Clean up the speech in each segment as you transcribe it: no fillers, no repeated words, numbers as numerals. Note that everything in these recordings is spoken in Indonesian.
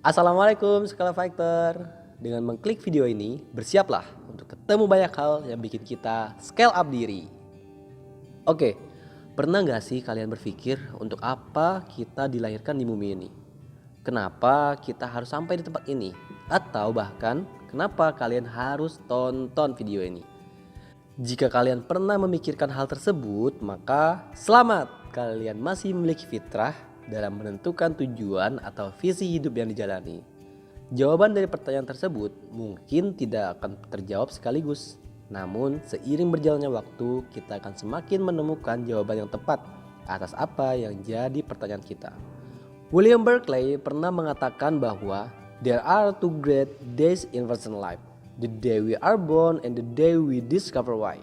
Assalamualaikum Skala Fighter. Dengan mengklik video ini, bersiaplah untuk ketemu banyak hal yang bikin kita scale up diri. Oke, pernah gak sih kalian berpikir untuk apa kita dilahirkan di bumi ini? Kenapa kita harus sampai di tempat ini? Atau bahkan kenapa kalian harus tonton video ini? Jika kalian pernah memikirkan hal tersebut, maka selamat, kalian masih memiliki fitrah dalam menentukan tujuan atau visi hidup yang dijalani. Jawaban dari pertanyaan tersebut mungkin tidak akan terjawab sekaligus. Namun seiring berjalannya waktu, kita akan semakin menemukan jawaban yang tepat atas apa yang jadi pertanyaan kita. William Berkeley pernah mengatakan bahwa there are two great days in person life. The day we are born and the day we discover why.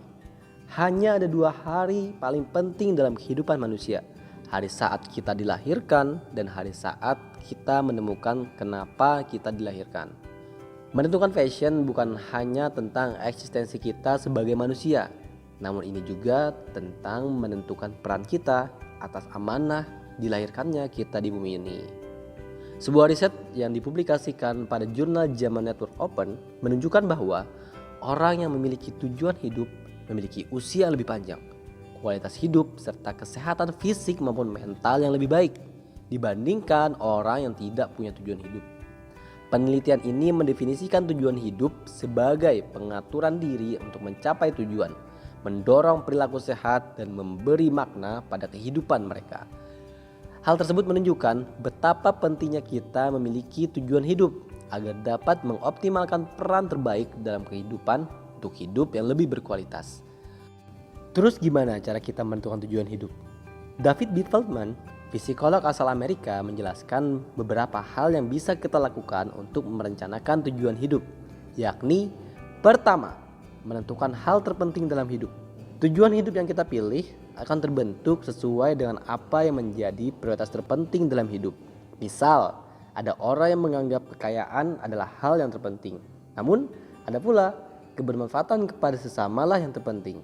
Hanya ada dua hari paling penting dalam kehidupan manusia. Hari saat kita dilahirkan dan hari saat kita menemukan kenapa kita dilahirkan. Menentukan fashion bukan hanya tentang eksistensi kita sebagai manusia, namun ini juga tentang menentukan peran kita atas amanah dilahirkannya kita di bumi ini. Sebuah riset yang dipublikasikan pada jurnal Zaman Network Open menunjukkan bahwa orang yang memiliki tujuan hidup memiliki usia yang lebih panjang, kualitas hidup serta kesehatan fisik maupun mental yang lebih baik dibandingkan orang yang tidak punya tujuan hidup. Penelitian ini mendefinisikan tujuan hidup sebagai pengaturan diri untuk mencapai tujuan, mendorong perilaku sehat dan memberi makna pada kehidupan mereka. Hal tersebut menunjukkan betapa pentingnya kita memiliki tujuan hidup agar dapat mengoptimalkan peran terbaik dalam kehidupan untuk hidup yang lebih berkualitas. Terus gimana cara kita menentukan tujuan hidup? David B. Feldman, psikolog asal Amerika, menjelaskan beberapa hal yang bisa kita lakukan untuk merencanakan tujuan hidup, yakni pertama, menentukan hal terpenting dalam hidup. Tujuan hidup yang kita pilih akan terbentuk sesuai dengan apa yang menjadi prioritas terpenting dalam hidup. Misal, ada orang yang menganggap kekayaan adalah hal yang terpenting. Namun, ada pula kebermanfaatan kepada sesamalah yang terpenting.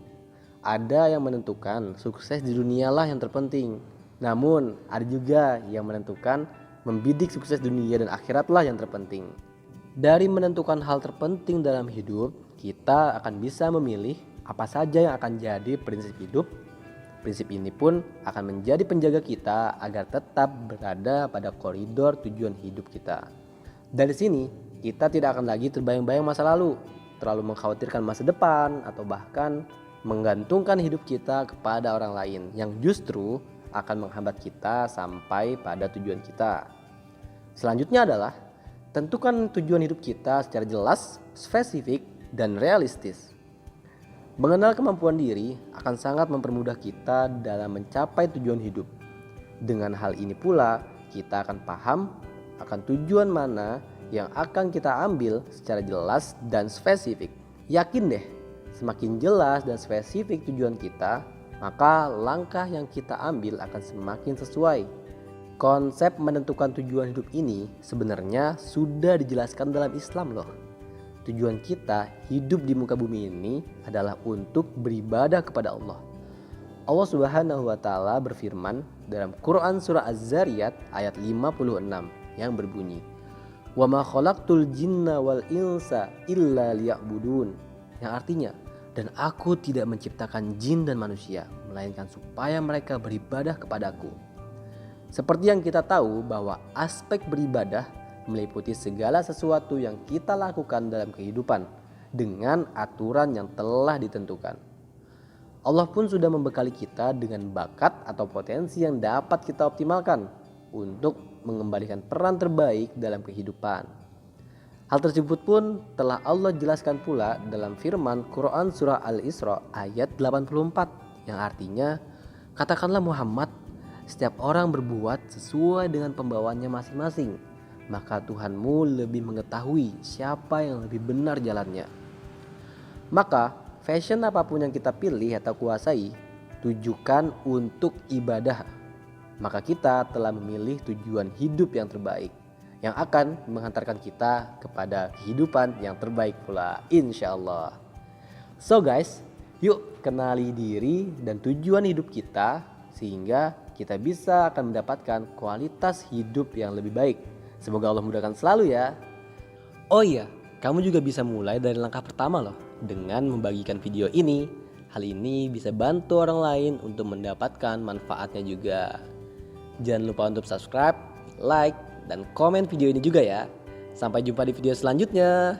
Ada yang menentukan sukses di dunialah yang terpenting. Namun, ada juga yang menentukan membidik sukses dunia dan akhiratlah yang terpenting. Dari menentukan hal terpenting dalam hidup, kita akan bisa memilih apa saja yang akan jadi prinsip hidup. Prinsip ini pun akan menjadi penjaga kita agar tetap berada pada koridor tujuan hidup kita. Dari sini, kita tidak akan lagi terbayang-bayang masa lalu, terlalu mengkhawatirkan masa depan, atau bahkan menggantungkan hidup kita kepada orang lain yang justru akan menghambat kita sampai pada tujuan kita. Selanjutnya adalah tentukan tujuan hidup kita secara jelas, spesifik, dan realistis. Mengenal kemampuan diri akan sangat mempermudah kita dalam mencapai tujuan hidup. Dengan hal ini pula, kita akan paham akan tujuan mana yang akan kita ambil secara jelas dan spesifik. Yakin deh, semakin jelas dan spesifik tujuan kita, maka langkah yang kita ambil akan semakin sesuai. Konsep menentukan tujuan hidup ini sebenarnya sudah dijelaskan dalam Islam loh. Tujuan kita hidup di muka bumi ini adalah untuk beribadah kepada Allah. Allah Subhanahu wa Ta'ala berfirman dalam Quran Surah Az-Zariyat ayat 56 yang berbunyi, "Wa ma khalaqtul jinna wal insa illa liya'budun." Yang artinya, dan aku tidak menciptakan jin dan manusia melainkan supaya mereka beribadah kepadaku. Seperti yang kita tahu bahwa aspek beribadah meliputi segala sesuatu yang kita lakukan dalam kehidupan dengan aturan yang telah ditentukan. Allah pun sudah membekali kita dengan bakat atau potensi yang dapat kita optimalkan untuk mengembalikan peran terbaik dalam kehidupan. Hal tersebut pun telah Allah jelaskan pula dalam firman Quran Surah Al-Isra ayat 84 yang artinya, "Katakanlah Muhammad, setiap orang berbuat sesuai dengan pembawaannya masing-masing. Maka Tuhanmu lebih mengetahui siapa yang lebih benar jalannya." Maka fashion apapun yang kita pilih atau kuasai, tujukan untuk ibadah. Maka kita telah memilih tujuan hidup yang terbaik, yang akan menghantarkan kita kepada kehidupan yang terbaik pula, insya Allah. So guys, yuk kenali diri dan tujuan hidup kita sehingga kita bisa akan mendapatkan kualitas hidup yang lebih baik Semoga Allah mudahkan selalu ya. Oh iya, kamu juga bisa mulai dari langkah pertama loh, dengan membagikan video ini. Hal ini bisa bantu orang lain untuk mendapatkan manfaatnya juga. Jangan lupa untuk subscribe, like, dan komen video ini juga ya. Sampai jumpa di video selanjutnya.